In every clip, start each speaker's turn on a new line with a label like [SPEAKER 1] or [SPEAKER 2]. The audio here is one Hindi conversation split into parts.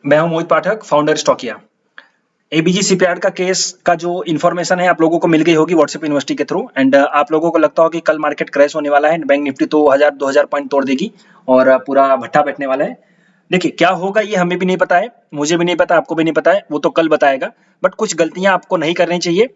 [SPEAKER 1] मैं हूं मोहित पाठक, फाउंडर स्टॉकिया। एबीजी शिपयार्ड का केस का जो इन्फॉर्मेशन है आप लोगों को मिल गई होगी व्हाट्सएप यूनिवर्सिटी के थ्रू। एंड आप लोगों को लगता होगा कि कल मार्केट क्रैश होने वाला है, बैंक निफ्टी तो 1000-2000 पॉइंट तोड़ देगी और पूरा भट्टा बैठने वाला है। देखिए क्या होगा ये हमें भी नहीं पता है, मुझे भी नहीं पता, आपको भी नहीं पता है, वो तो कल बताएगा। बट कुछ गलतियां आपको नहीं करनी चाहिए।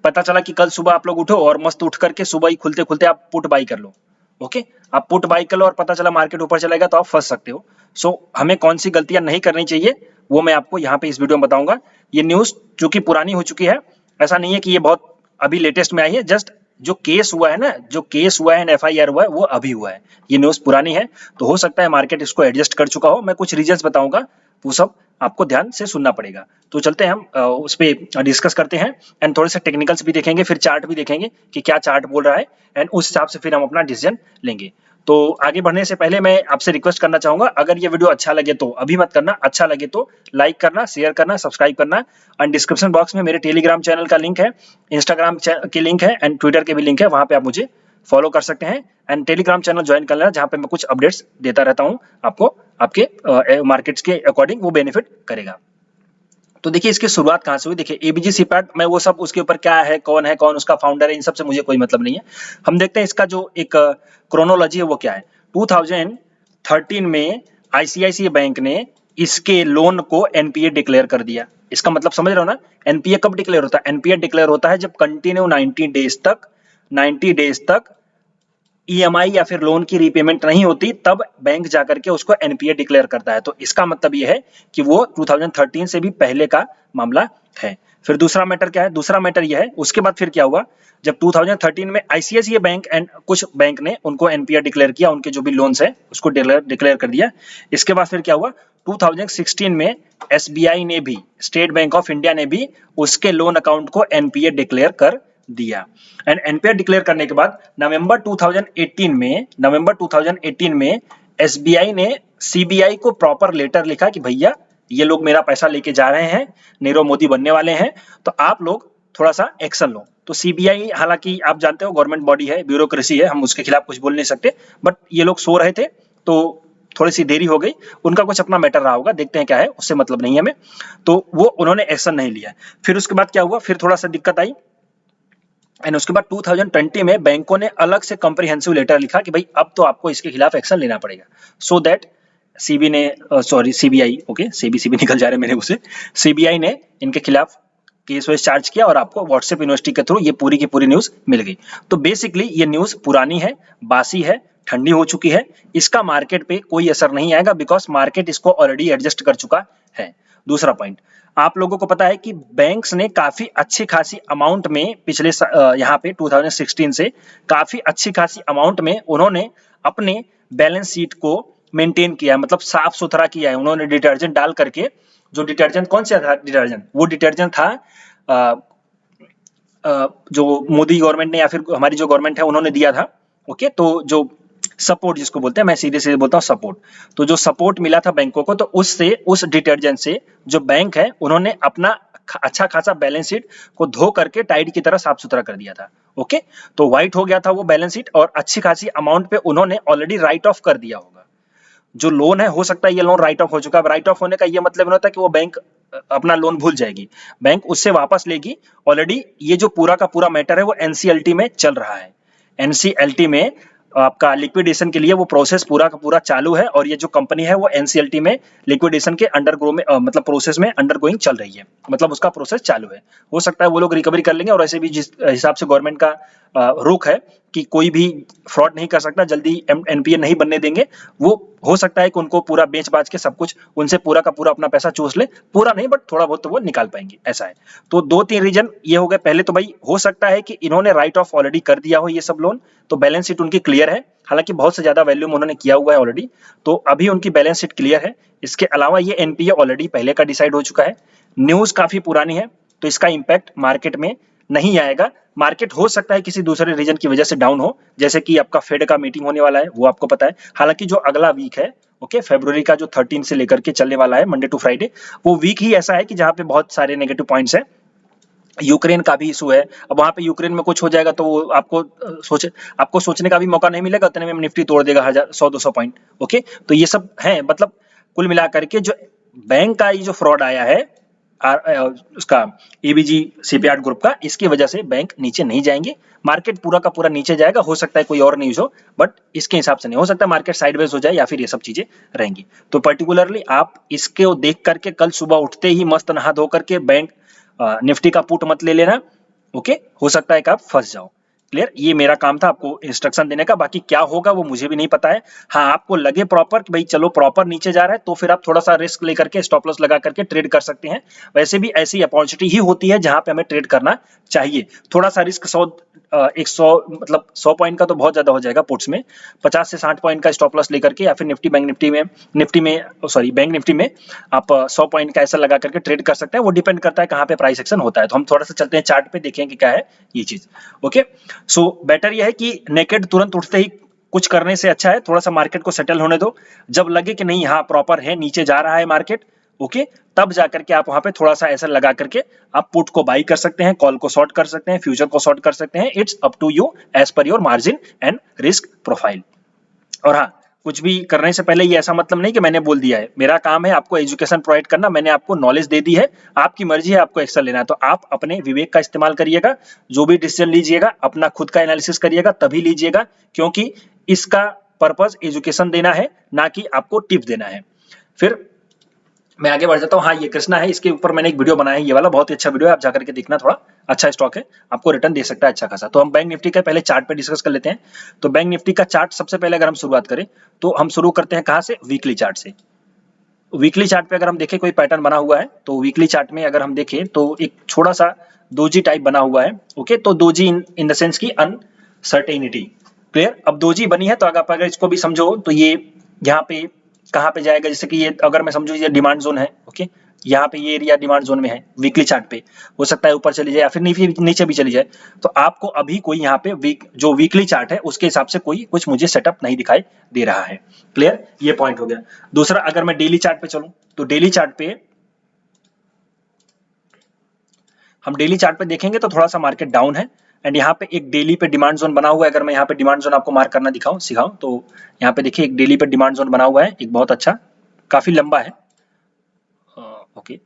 [SPEAKER 1] पता चला कि कल सुबह आप लोग उठो और मस्त उठ करके सुबह ही खुलते खुलते आप पुट बाई कर लो। ओके, आप पुट बाई कर लो और पता चला मार्केट ऊपर चलेगा तो आप फंस सकते हो। सो हमें कौन सी गलतियां नहीं करनी चाहिए वो मैं आपको यहाँ पे इस वीडियो में बताऊंगा। ये न्यूज चूंकि पुरानी हो चुकी है, ऐसा नहीं है कि ये बहुत अभी लेटेस्ट में आई है। जस्ट जो केस हुआ है ना, जो केस हुआ है, एफआईआर हुआ है, वो अभी हुआ है। ये न्यूज पुरानी है तो हो सकता है मार्केट इसको एडजस्ट कर चुका हो। मैं कुछ रीजंस बताऊंगा, वो सब आपको ध्यान से सुनना पड़ेगा। तो चलते हैं हम उस पर डिस्कस करते हैं एंड थोड़े से टेक्निकल्स भी देखेंगे, फिर चार्ट भी देखेंगे कि क्या चार्ट बोल रहा है एंड उस हिसाब से फिर हम अपना डिसीजन लेंगे। तो आगे बढ़ने से पहले मैं आपसे रिक्वेस्ट करना चाहूंगा, अगर ये वीडियो अच्छा लगे तो अभी मत करना, अच्छा लगे तो लाइक करना, शेयर करना, सब्सक्राइब करना। एंड डिस्क्रिप्शन बॉक्स में मेरे टेलीग्राम चैनल का लिंक है, इंस्टाग्राम की लिंक है एंड ट्विटर के भी लिंक है, वहां पे आप मुझे फॉलो कर सकते हैं एंड टेलीग्राम चैनल ज्वाइन कर लेना, जहां पे मैं कुछ अपडेट्स देता रहता हूं आपको, आपके मार्केट्स के अकॉर्डिंग वो बेनिफिट करेगा। तो देखिए इसकी शुरुआत कहां से हुई। देखिए एबीजी शिपयार्ड, मैं वो सब उसके ऊपर क्या है, कौन उसका फाउंडर है, इन सब से मुझे कोई मतलब नहीं है। हम देखते हैं इसका जो एक क्रोनोलॉजी है वो क्या है। 2013 में आईसीआईसीआई बैंक ने इसके लोन को एनपीए डिक्लेयर कर दिया। इसका मतलब समझ रहे हो ना, एनपीए कब डिक्लेयर होता है? एनपीए डिक्लेयर होता है जब कंटिन्यू 90 डेज तक ईएमआई या फिर लोन की रीपेमेंट नहीं होती, तब बैंक जाकर के उसको एनपीए डिक्लेयर करता है। तो इसका मतलब यह है कि वो 2013 से भी पहले का मामला है। फिर दूसरा मैटर क्या है? दूसरा मैटर यह है, उसके बाद फिर क्या हुआ, जब 2013 में आईसीआईसीआई बैंक एंड कुछ बैंक ने उनको एनपीए डिक्लेयर किया, उनके जो भी लोन्स है उसको डिक्लेयर कर दिया। इसके बाद फिर क्या हुआ, 2016 में एसबीआई ने भी, स्टेट बैंक ऑफ इंडिया ने भी उसके लोन अकाउंट को एनपीए डिक्लेयर कर दिया। एंड एनपीए डिक्लेयर करने के बाद नवंबर 2018 में एसबीआई ने सीबीआई को प्रॉपर लेटर लिखा कि भैया ये लोग मेरा पैसा लेके जा रहे हैं, नीरव मोदी बनने वाले हैं, तो आप लोग थोड़ा सा एक्शन लो। तो सीबीआई, हालांकि आप जानते हो गवर्नमेंट बॉडी है, ब्यूरोक्रेसी है, हम उसके खिलाफ कुछ बोल नहीं सकते, बट ये लोग सो रहे थे तो थोड़ी सी देरी हो गई, उनका कुछ अपना मैटर रहा होगा, देखते हैं क्या है, उससे मतलब नहीं है हमें। तो वो उन्होंने एक्शन नहीं लिया। फिर उसके बाद क्या हुआ, फिर थोड़ा सा दिक्कत आई एंड उसके बाद 2020 में बैंकों ने अलग से कॉम्प्रिहेंसिव लेटर लिखा कि भाई अब तो आपको इसके खिलाफ एक्शन लेना पड़ेगा। So that CBI, okay, CB निकल जा रहे मेरे मुंह से, सीबीआई ने इनके खिलाफ केस वेस चार्ज किया और आपको व्हाट्सएप यूनिवर्सिटी के थ्रू ये पूरी की पूरी न्यूज मिल गई। तो बेसिकली ये न्यूज पुरानी है, बासी है, ठंडी हो चुकी है, इसका मार्केट पे कोई असर नहीं आएगा बिकॉज मार्केट इसको ऑलरेडी एडजस्ट कर चुका है। दूसरा पॉइंट, आप लोगों को पता है कि बैंक्स ने काफी अच्छी खासी अमाउंट में पिछले यहाँ पे 2016 से काफी अच्छी खासी अमाउंट में उन्होंने अपने बैलेंस शीट को मेंटेन किया, मतलब साफ सुथरा किया है उन्होंने डिटर्जेंट डाल करके। जो डिटर्जेंट कौन सा था डिटर्जेंट, वो डिटर्जेंट था जो मोदी गवर्नमेंट ने या फिर हमारी जो गवर्नमेंट है उन्होंने दिया था। ओके, तो जो सपोर्ट जिसको बोलते हैं, मैं सीधे सीधे बोलता हूँ सपोर्ट, तो जो सपोर्ट मिला था बैंकों को, तो उससे, उस डिटर्जेंट से जो बैंक है उन्होंने अपना अच्छा खासा बैलेंस शीट को धो करके टाइड की तरह साफ सुथरा कर दिया था। ओके, तो व्हाइट हो गया था वो बैलेंस शीट और अच्छी खासी अमाउंट पे उन्होंने ऑलरेडी राइट ऑफ कर दिया होगा। जो लोन है, हो सकता है ये लोन राइट ऑफ हो चुका है। राइट ऑफ होने का ये मतलब नहीं होता कि वो बैंक अपना लोन भूल जाएगी, बैंक उससे वापस लेगी। ऑलरेडी ये जो पूरा का पूरा मैटर है वो एनसीएलटी में चल रहा है। एनसीएलटी में आपका लिक्विडेशन के लिए वो प्रोसेस पूरा का पूरा चालू है और ये जो कंपनी है वो एनसीएलटी में लिक्विडेशन के अंडरगो में मतलब प्रोसेस में अंडरगोइंग चल रही है, मतलब उसका प्रोसेस चालू है। हो सकता है वो लोग रिकवरी कर लेंगे और ऐसे भी जिस हिसाब से गवर्नमेंट का रुख है कि कोई भी फ्रॉड नहीं कर सकता, जल्दी एनपीए नहीं बनने देंगे, वो हो सकता है कि उनको पूरा बेच बाच के सब कुछ उनसे पूरा का पूरा अपना पैसा चूस ले, पूरा नहीं बट थोड़ा बहुत तो वो निकाल पाएंगे, ऐसा है। तो 2-3 रीजन ये हो गए। पहले तो भाई हो सकता है कि इन्होंने राइट ऑफ ऑलरेडी कर दिया हो ये सब लोन, तो बैलेंस शीट उनकी क्लियर है, हालांकि बहुत से ज्यादा वैल्यूम उन्होंने किया हुआ है ऑलरेडी, तो अभी उनकी बैलेंस शीट क्लियर है। इसके अलावा ये एनपीए ऑलरेडी पहले का डिसाइड हो चुका है, न्यूज काफी पुरानी है, तो इसका इंपैक्ट मार्केट में नहीं आएगा। मार्केट हो सकता है किसी दूसरे रीजन की वजह से डाउन हो, जैसे कि आपका फेड का मीटिंग होने वाला है, वो आपको पता है। हालांकि जो अगला वीक है, ओके, फरवरी का जो 13 से लेकर के चलने वाला है, मंडे टू फ्राइडे, वो वीक ही ऐसा है कि जहां पे बहुत सारे नेगेटिव पॉइंट्स है। यूक्रेन का भी इशू है, अब वहां पे यूक्रेन में कुछ हो जाएगा तो वो आपको सोचने का भी मौका नहीं मिलेगा, उतने में निफ्टी तोड़ देगा 100-200 पॉइंट। ओके, तो ये सब है, मतलब कुल मिलाकर के जो बैंक का ये जो फ्रॉड आया है उसका एबीजी शिपयार्ड ग्रुप का, इसकी वजह से बैंक नीचे नहीं जाएंगे, मार्केट पूरा का पूरा नीचे जाएगा। हो सकता है कोई और न्यूज हो, बट इसके हिसाब से नहीं हो सकता, मार्केट साइडवेज हो जाए या फिर ये सब चीजें रहेंगी। तो पर्टिकुलरली आप इसके देख करके कल सुबह उठते ही मस्त नहा धो करके बैंक निफ्टी का पुट मत ले लेना, ओके। हो सकता है कि आप फंस जाओ। क्लियर, ये मेरा काम था आपको इंस्ट्रक्शन देने का, बाकी क्या होगा वो मुझे भी नहीं पता है। हाँ, आपको लगे प्रॉपर कि भाई चलो प्रॉपर नीचे जा रहा है, तो फिर आप थोड़ा सा रिस्क लेकर के स्टॉप लॉस लगा करके ट्रेड कर सकते हैं। वैसे भी ऐसी अपॉर्चुनिटी ही होती है जहां पे हमें ट्रेड करना चाहिए। थोड़ा सा रिस्क 100 मतलब 100 पॉइंट का तो बहुत ज्यादा हो जाएगा पुट्स में, 50 से 60 पॉइंट का स्टॉप लॉस लेकर के, या फिर बैंक निफ्टी में आप 100 पॉइंट का ऐसा लगा करके ट्रेड कर सकते हैं। वो डिपेंड करता है कहाँ पे प्राइस एक्शन होता है। तो हम थोड़ा सा चलते हैं चार्ट पे, देखें कि क्या है ये चीज, ओके। सो बेटर यह है कि नेकेड तुरंत उठते ही कुछ करने से अच्छा है थोड़ा सा मार्केट को सेटल होने दो। जब लगे कि नहीं हाँ प्रॉपर है, नीचे जा रहा है मार्केट, ओके, तब जाकर के आप वहां पे थोड़ा सा ऐसा लगा करके आप पुट को बाई कर सकते हैं, कॉल को शॉर्ट कर सकते हैं, फ्यूचर को शॉर्ट कर सकते हैं। It's up to you as per your margin and risk profile. और हाँ, कुछ भी करने से पहले ये ऐसा मतलब नहीं कि मैंने बोल दिया है, मेरा काम है आपको एजुकेशन प्रोवाइड करना, मैंने आपको नॉलेज दे दी है, आपकी मर्जी है आपको एक्शन लेना है। तो आप अपने विवेक का इस्तेमाल करिएगा, जो भी डिसीजन लीजिएगा अपना खुद का एनालिसिस करिएगा, तभी लीजिएगा, क्योंकि इसका पर्पस एजुकेशन देना है, ना कि आपको टिप देना है। फिर मैं आगे बढ़ जाता हूँ। हाँ, ये कृष्णा है, इसके ऊपर मैंने एक वीडियो बनाया है, ये वाला बहुत ही अच्छा वीडियो है, आप जाकर के देखना, थोड़ा अच्छा स्टॉक है, आपको रिटर्न दे सकता है अच्छा खासा। तो हम बैंक निफ्टी का पहले चार्ट पे डिस्कस कर लेते हैं। तो बैंक निफ्टी का चार्ट सबसे पहले अगर हम शुरुआत करें तो हम शुरू करते हैं कहाँ से, वीकली चार्ट से। वीकली चार्ट पे अगर हम देखें कोई पैटर्न बना हुआ है, तो वीकली चार्ट में अगर हम देखें तो एक छोटा सा दोजी टाइप बना हुआ है, ओके। तो दोजी इन द सेंस की अनसर्टेनिटी। क्लियर, अब दोजी बनी है तो अगर इसको भी समझो तो ये यहाँ पे कहाँ पे जाएगा, जैसे कि ये अगर मैं समझू ये डिमांड जोन है, ओके, यहाँ पे ये एरिया डिमांड जोन में है वीकली चार्ट पे, हो सकता है ऊपर चली जाए या फिर नीचे भी चली जाए। तो आपको अभी कोई यहाँ पे जो वीकली चार्ट है उसके हिसाब से कोई कुछ मुझे सेटअप नहीं दिखाई दे रहा है। क्लियर, ये पॉइंट हो गया। दूसरा, अगर मैं डेली चार्ट पे चलूं तो डेली चार्ट पे हम डेली चार्ट पे देखेंगे तो थोड़ा सा मार्केट डाउन है, एंड यहाँ पे एक डेली पे डिमांड जोन बना हुआ है। अगर मैं यहाँ पे डिमांड जोन आपको मार्क करना सिखाऊं तो यहाँ पे देखिए एक डेली पे डिमांड जोन बना हुआ है, एक बहुत अच्छा, काफी लंबा है, ओके,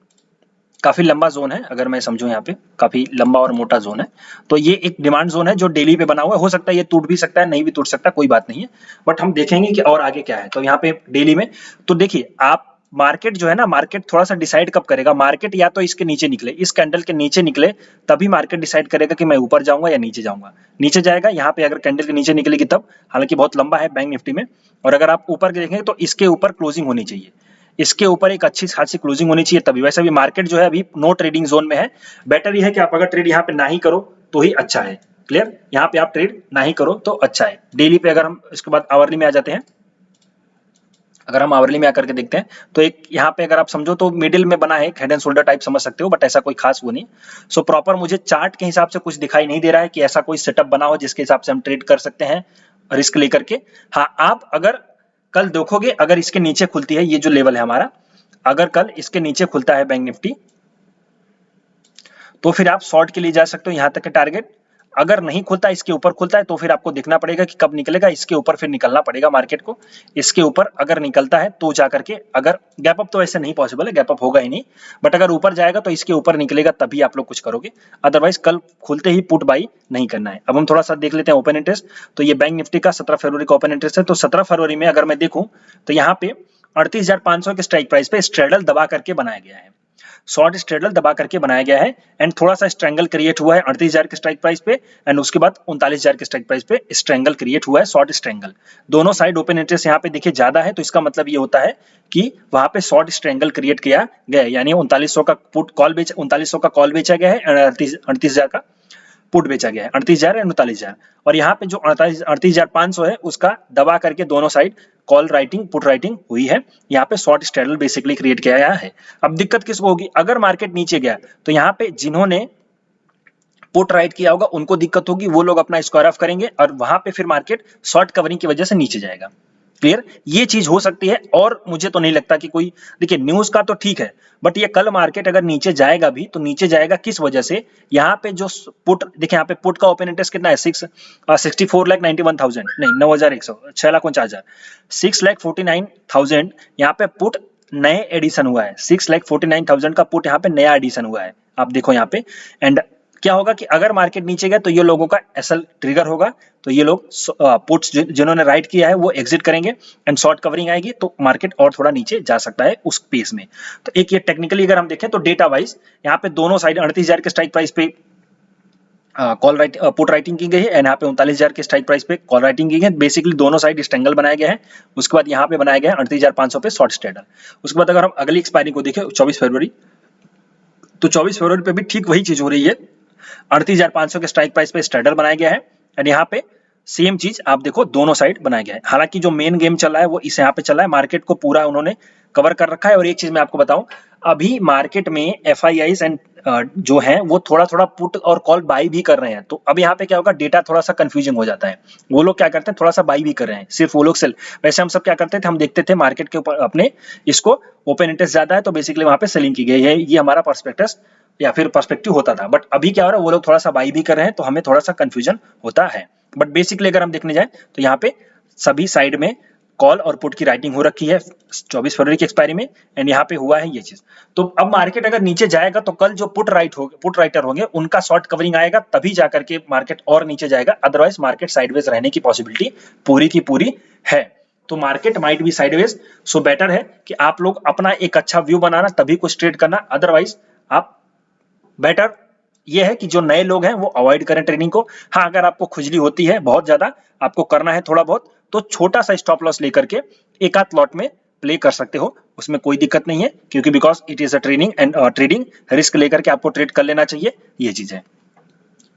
[SPEAKER 1] काफी लंबा जोन है। अगर मैं समझूं यहाँ पे काफी लंबा और मोटा जोन है, तो ये एक डिमांड जोन है जो डेली पे बना हुआ है। हो सकता है ये टूट भी सकता है, नहीं भी टूट सकता, कोई बात नहीं है, बट हम देखेंगे कि और आगे क्या है। तो यहाँ पे डेली में तो देखिए आप, मार्केट जो है ना, मार्केट थोड़ा सा डिसाइड कब करेगा, मार्केट या तो इसके नीचे निकले, इस कैंडल के नीचे निकले, तभी मार्केट डिसाइड करेगा कि मैं ऊपर जाऊंगा या नीचे जाऊंगा। नीचे जाएगा यहाँ पे, अगर कैंडल के नीचे निकलेगी तब, हालांकि बहुत लंबा है बैंक निफ्टी में। और अगर आप ऊपर देखेंगे तो इसके ऊपर क्लोजिंग होनी चाहिए, इसके ऊपर एक अच्छी खासी क्लोजिंग होनी चाहिए तभी। वैसे भी मार्केट जो है अभी नो ट्रेडिंग जोन में है। बेटर ये है कि आप अगर ट्रेड यहाँ पे ना ही करो तो ही अच्छा है। क्लियर, यहाँ पे आप ट्रेड ना ही करो तो अच्छा है। डेली पे अगर हम इसके बाद आवरली में आ जाते हैं, अगर हम आवरली में आकर के देखते हैं तो एक यहाँ पे अगर आप समझो तो मिडिल में बना है, हेड एंड शोल्डर टाइप समझ सकते हो, बट ऐसा कोई खास वो नहीं। सो प्रॉपर मुझे चार्ट के हिसाब से कुछ दिखाई नहीं दे रहा है कि ऐसा कोई सेटअप बना हो जिसके हिसाब से हम ट्रेड कर सकते हैं रिस्क लेकर के। हाँ, आप अगर कल देखोगे, अगर इसके नीचे खुलती है ये जो लेवल है हमारा, अगर कल इसके नीचे खुलता है बैंक निफ्टी, तो फिर आप शॉर्ट के लिए जा सकते हो यहां तक के टारगेट। अगर नहीं खुलता, इसके ऊपर खुलता है, तो फिर आपको देखना पड़ेगा कि कब निकलेगा, इसके ऊपर फिर निकलना पड़ेगा मार्केट को। इसके ऊपर अगर निकलता है तो जाकर के, अगर गैप अप तो ऐसे नहीं पॉसिबल है, गैप अप होगा ही नहीं, बट अगर ऊपर जाएगा तो इसके ऊपर निकलेगा तभी आप लोग कुछ करोगे, अदरवाइज कल खुलते ही पुट बाई नहीं करना है। अब हम थोड़ा सा देख लेते हैं ओपन इंटरेस्ट। तो ये बैंक निफ्टी का 17 फरवरी का ओपन इंटरेस्ट है। तो 17 फरवरी में अगर मैं देखूं तो यहाँ पे 38,500 के स्ट्राइक प्राइस पे स्ट्रेडल दबा करके बनाया गया है, शॉर्ट स्ट्रेडल दबा करके बनाया गया है, एंड थोड़ा सा स्ट्रेंगल क्रिएट हुआ है 38,000 के स्ट्राइक प्राइस पे, एंड उसके बाद 39,000 के स्ट्राइक प्राइस पे स्ट्रेंगल क्रिएट हुआ है, शॉर्ट स्ट्रेंगल। दोनों साइड ओपन इंटरेस्ट यहाँ पे देखिए ज्यादा है, तो इसका मतलब ये होता है कि वहां पे शॉर्ट स्ट्रेंगल क्रिएट किया गया है, यानी 3900 का पुट कॉल बेच 3900 का कॉल बेचा गया है, 38,000 का पुट बेचा गया है, 38,000 या 39,000। और यहाँ पे जो 38,500 है उसका दबा करके दोनों side call writing put writing हुई है, यहाँ पे शॉर्ट स्ट्रेडल बेसिकली क्रिएट किया गया है। अब दिक्कत किसको होगी, अगर मार्केट नीचे गया तो यहाँ पे जिन्होंने पुट राइट किया होगा उनको दिक्कत होगी, वो लोग अपना स्क्वायर ऑफ करेंगे और वहां पे फिर मार्केट शॉर्ट कवरिंग की वजह से नीचे जाएगा। क्लियर, ये चीज हो सकती है। और मुझे तो नहीं लगता कि कोई, देखिए न्यूज का तो ठीक है, बट ये कल मार्केट अगर नीचे जाएगा भी तो नीचे जाएगा किस वजह से, यहाँ पे जो पुट देखिए, यहाँ पे पुट का ओपन इंटरेस्ट कितना है, 64,91,000 नहीं 9,100 6,49,000 6,49,000 यहाँ पे पुट नए एडिशन हुआ है, 6,49,000 का पुट यहाँ पे नया एडिशन हुआ है, आप देखो यहाँ पे। एंड क्या होगा कि अगर मार्केट नीचे गया तो ये लोगों का एसएल ट्रिगर होगा, तो ये लोग पुट्स जिन्होंने राइट किया है वो एग्जिट करेंगे एंड शॉर्ट कवरिंग आएगी, तो मार्केट और थोड़ा नीचे जा सकता है उस पेस में। तो एक ये टेक्निकली अगर हम देखें तो डेटा वाइज यहाँ पे दोनों साइड 38,000 के स्ट्राइक प्राइस पे पुट राइटिंग की गई है एंड यहाँ पे 39,000 के स्ट्राइक प्राइस पे कॉल राइटिंग की गई है। बेसिकली दोनों साइड स्ट्रैंगल बनाया गया है। उसके बाद यहाँ पे बनाया गया है 38,500 पे शॉर्ट स्ट्रेडल। उसके बाद अगर हम अगली एक्सपायरी को देखें 24 फरवरी, तो 24 फरवरी पे भी ठीक वही चीज हो रही है, 38,500 के स्ट्राइक प्राइस पे स्ट्रेडल बनाया गया है एंड यहाँ पे सेम चीज आप देखो दोनों साइड बनाया गया है। हालांकि जो मेन गेम चल रहा है वो इस यहाँ पे चल रहा है, मार्केट को पूरा उन्होंने कवर कर रखा है। और एक चीज मैं आपको बताऊं, अभी मार्केट में FIIs एंड जो है वो थोड़ा थोड़ा पुट और कॉल बाई भी कर रहे हैं। तो अब यहाँ पे क्या होगा, डेटा थोड़ा सा कंफ्यूजिंग हो जाता है। वो लोग क्या करते हैं, थोड़ा सा बाई भी कर रहे हैं, सिर्फ वो लोग सेल। वैसे हम सब क्या करते थे, हम देखते थे मार्केट के ऊपर अपने इसको ओपन इंटरेस्ट ज्यादा है तो बेसिकली वहां पे सेलिंग की गई है, ये हमारा पर्सपेक्टिव या फिर पर्सपेक्टिव होता था। बट अभी क्या हो रहा है, वो लोग थोड़ा सा बाई भी कर रहे हैं तो हमें थोड़ा सा कंफ्यूजन होता है। बट बेसिकली अगर हम देखने जाए तो यहाँ पे सभी साइड में कॉल और पुट की राइटिंग हो रखी है 24 फरवरी की एक्सपायरी में एंड यहाँ पे हुआ है ये चीज। तो अब मार्केट अगर नीचे जाएगा तो कल जो पुट राइटर होंगे उनका शॉर्ट कवरिंग आएगा, तभी जाकर के मार्केट और नीचे जाएगा। अदरवाइज मार्केट साइडवेज रहने की पॉसिबिलिटी पूरी की पूरी है। तो market might be sideways, so better है कि आप लोग अपना एक अच्छा व्यू बनाना, तभी कुछ ट्रेड करना। अदरवाइज आप बेटर ये है कि जो नए लोग हैं वो अवॉइड करें ट्रेडिंग को। हाँ, अगर आपको खुजली होती है बहुत ज्यादा, आपको करना है थोड़ा बहुत, तो छोटा सा स्टॉप लॉस लेकर के एक आध लॉट में प्ले कर सकते हो, उसमें कोई दिक्कत नहीं है, क्योंकि because it is a trading and trading risk लेकर के आपको ट्रेड कर लेना चाहिए, ये चीज है।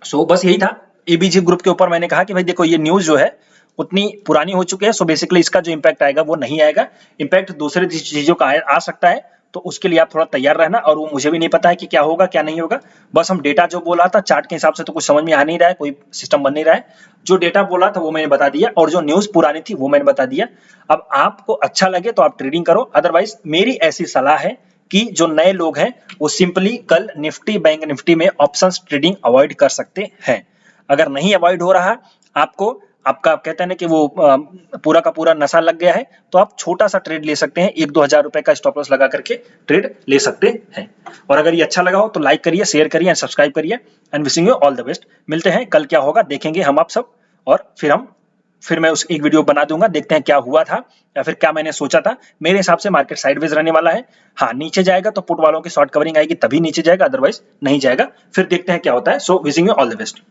[SPEAKER 1] सो बस यही था एबीजी ग्रुप के ऊपर। मैंने कहा कि भाई देखो ये न्यूज जो है उतनी पुरानी हो चुकी है, सो बेसिकली इसका जो इम्पैक्ट आएगा वो नहीं आएगा। इम्पैक्ट दूसरे चीजों का आ सकता है, तो उसके लिए आप थोड़ा तैयार रहना। और वो मुझे भी नहीं पता है कि क्या होगा क्या नहीं होगा, बस हम डेटा जो बोला था चार्ट के हिसाब से तो कुछ समझ में आ नहीं रहा है, कोई सिस्टम बन नहीं रहा है। जो डेटा बोला था वो मैंने बता दिया और जो न्यूज पुरानी थी वो मैंने बता दिया। अब आपको अच्छा लगे तो आप ट्रेडिंग करो, अदरवाइज मेरी ऐसी सलाह है कि जो नए लोग हैं वो सिंपली कल निफ्टी बैंक निफ्टी में ऑप्शंस ट्रेडिंग अवॉइड कर सकते हैं। अगर नहीं अवॉइड हो रहा, आपको आपका कहते हैं ना कि वो पूरा का पूरा नशा लग गया है, तो आप छोटा सा ट्रेड ले सकते हैं, 1-2 हजार रुपए का स्टॉप लॉस लगा करके ट्रेड ले सकते हैं। और अगर ये अच्छा लगा हो तो लाइक करिए, शेयर करिए एंड सब्सक्राइब करिए and wishing you all the best. मिलते हैं कल, क्या होगा देखेंगे हम आप सब, और फिर मैं उस एक वीडियो बना दूंगा, देखते हैं क्या हुआ था या फिर क्या मैंने सोचा था। मेरे हिसाब से मार्केट साइडवेज रहने वाला है। हाँ, नीचे जाएगा तो पुट वालों की शॉर्ट कवरिंग आएगी तभी नीचे जाएगा, अदरवाइज नहीं जाएगा। फिर देखते हैं क्या होता है। So wishing you all the best.